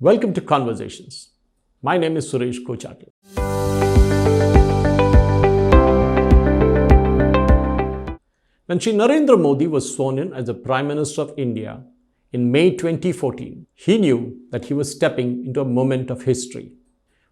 Welcome to Conversations. My name is Suresh Kochatil. When Shri Narendra Modi was sworn in as the Prime Minister of India in May 2014, he knew that he was stepping into a moment of history.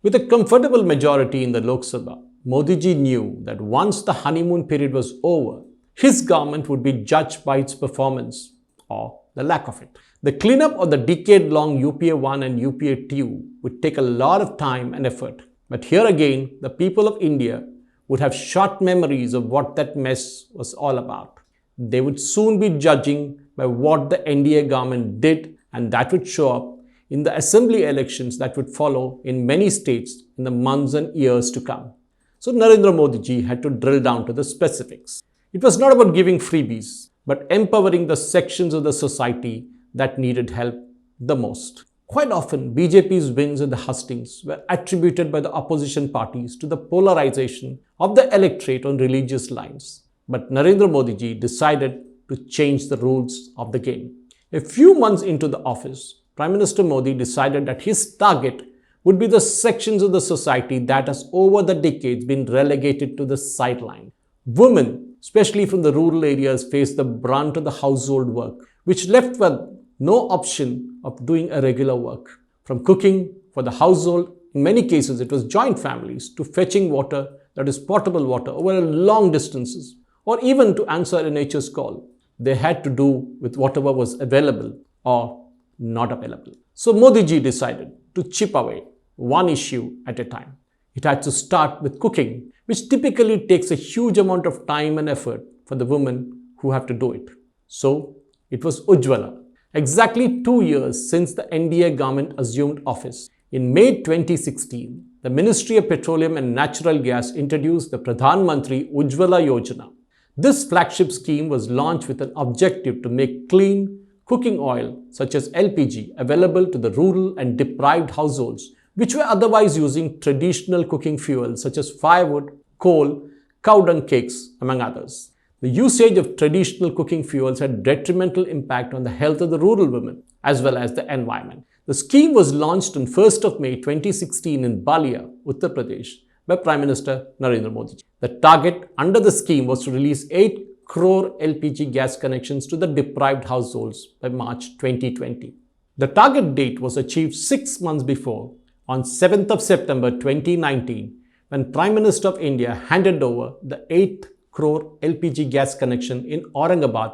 With a comfortable majority in the Lok Sabha, Modi ji knew that once the honeymoon period was over, his government would be judged by its performance or the lack of it. The cleanup of the decade-long UPA 1 and UPA 2 would take a lot of time and effort. But here again, the people of India would have short memories of what that mess was all about. They would soon be judging by what the NDA government did, and that would show up in the assembly elections that would follow in many states in the months and years to come. So Narendra Modi ji had to drill down to the specifics. It was not about giving freebies, but empowering the sections of the society that needed help the most. Quite often, BJP's wins in the hustings were attributed by the opposition parties to the polarization of the electorate on religious lines. But Narendra Modi ji decided to change the rules of the game. A few months into the office, Prime Minister Modi decided that his target would be the sections of the society that has over the decades been relegated to the sideline. Women, especially from the rural areas, face the brunt of the household work, which left with no option of doing a regular work. From cooking for the household, in many cases it was joint families, to fetching water, that is potable water, over long distances, or even to answer a nature's call. They had to do with whatever was available or not available. So Modi ji decided to chip away one issue at a time. It had to start with cooking, which typically takes a huge amount of time and effort for the women who have to do it. So it was Ujjwala. Exactly 2 years since the NDA government assumed office, in May 2016, the Ministry of Petroleum and Natural Gas introduced the Pradhan Mantri Ujjwala Yojana. This flagship scheme was launched with an objective to make clean cooking oil such as LPG available to the rural and deprived households which were otherwise using traditional cooking fuels such as firewood, coal, cow dung cakes, among others. The usage of traditional cooking fuels had detrimental impact on the health of the rural women as well as the environment. The scheme was launched on 1st of May 2016 in Balia, Uttar Pradesh by Prime Minister Narendra Modi. The target under the scheme was to release 8 crore LPG gas connections to the deprived households by March 2020. The target date was achieved 6 months before, on 7th of September 2019, when Prime Minister of India handed over the 8th crore LPG gas connection in Aurangabad,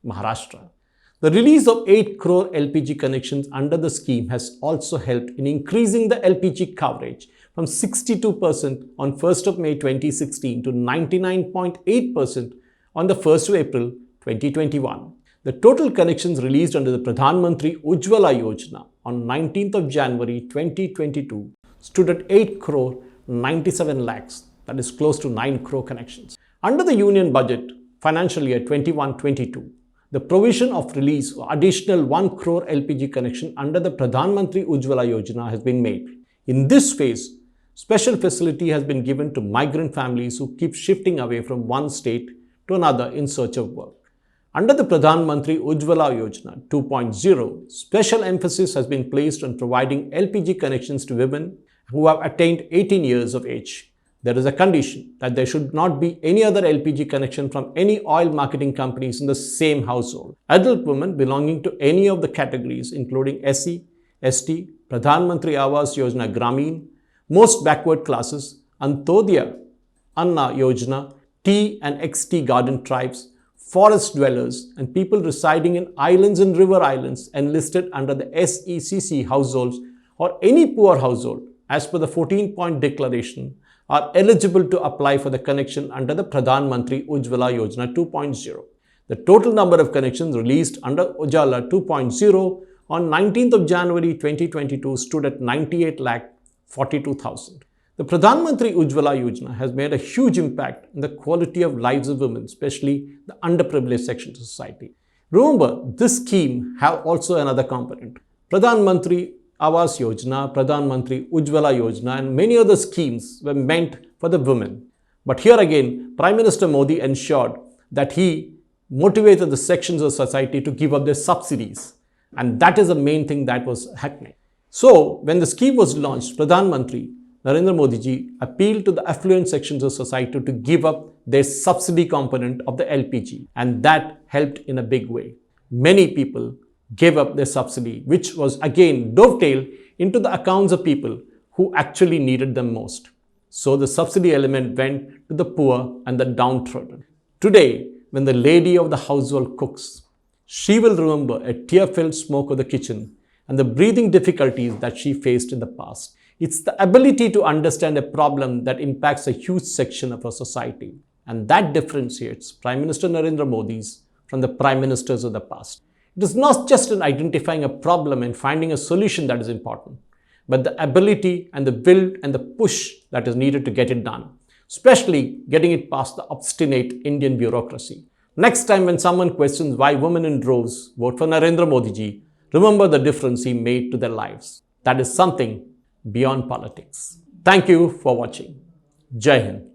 Maharashtra. The release of 8 crore LPG connections under the scheme has also helped in increasing the LPG coverage from 62% on 1st of May 2016 to 99.8% on the 1st of April 2021. The total connections released under the Pradhan Mantri Ujjwala Yojana on 19th of January 2022 stood at 8 crore 97 lakhs, that is close to 9 crore connections. Under the Union Budget, financial year 21-22, the provision of release of additional 1 crore LPG connection under the Pradhan Mantri Ujjwala Yojana has been made. In this phase, special facility has been given to migrant families who keep shifting away from one state to another in search of work. Under the Pradhan Mantri Ujjwala Yojana 2.0, special emphasis has been placed on providing LPG connections to women who have attained 18 years of age. There is a condition that there should not be any other LPG connection from any oil marketing companies in the same household. Adult women belonging to any of the categories including SC, ST, Pradhan Mantri Awas Yojana Grameen, most backward classes, Antodaya Anna Yojana, T and XT garden tribes, forest dwellers, and people residing in islands and river islands enlisted under the SECC households or any poor household as per the 14-point declaration are eligible to apply for the connection under the Pradhan Mantri Ujjwala Yojana 2.0. The total number of connections released under Ujjwala 2.0 on 19th of January 2022 stood at 98,42,000. The Pradhan Mantri Ujjwala Yojana has made a huge impact in the quality of lives of women, especially the underprivileged sections of society. Remember, this scheme have also another component. Pradhan Mantri Awas Yojana, Pradhan Mantri Ujjwala Yojana and many other schemes were meant for the women. But here again, Prime Minister Modi ensured that he motivated the sections of society to give up their subsidies. And that is the main thing that was happening. So, when the scheme was launched, Pradhan Mantri Narendra Modi ji appealed to the affluent sections of society to give up their subsidy component of the LPG, and that helped in a big way. Many people gave up their subsidy, which was again dovetailed into the accounts of people who actually needed them most. So the subsidy element went to the poor and the downtrodden. Today, when the lady of the household cooks, she will remember a tear-filled smoke of the kitchen and the breathing difficulties that she faced in the past. It's the ability to understand a problem that impacts a huge section of our society, and that differentiates Prime Minister Narendra Modi's from the prime ministers of the past. It is not just in identifying a problem and finding a solution that is important, but the ability and the will and the push that is needed to get it done, especially getting it past the obstinate Indian bureaucracy. Next time when someone questions why women in droves vote for Narendra Modi ji, remember the difference he made to their lives. That is something beyond politics. Thank you for watching. Jai Hind.